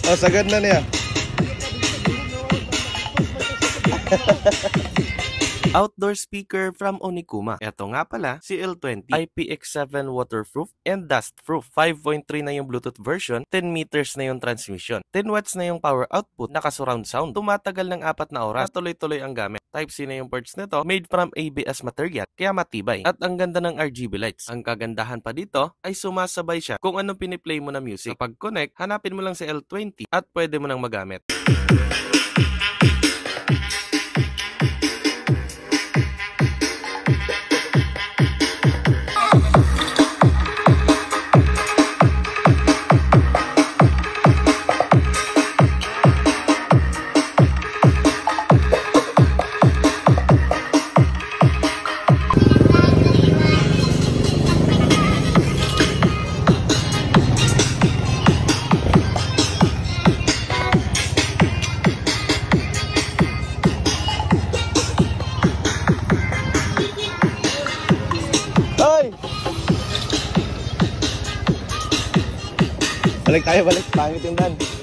Oh, sagad na niya. Outdoor speaker from Onikuma. Ito nga pala, si L20. IPX7 waterproof and dustproof. 5.3 na yung Bluetooth version, 10 meters na yung transmission. 10 watts na yung power output, naka-surround sound. Tumatagal ng 4 na oras. Tuloy-tuloy ang gamit. Type-C na yung ports nito, made from ABS material, kaya matibay. At ang ganda ng RGB lights. Ang kagandahan pa dito ay sumasabay siya kung anong piniplay mo na music. Kapag connect, hanapin mo lang si L20 at pwede mo nang magamit. Balik tayo, balik. Pangit yung dan.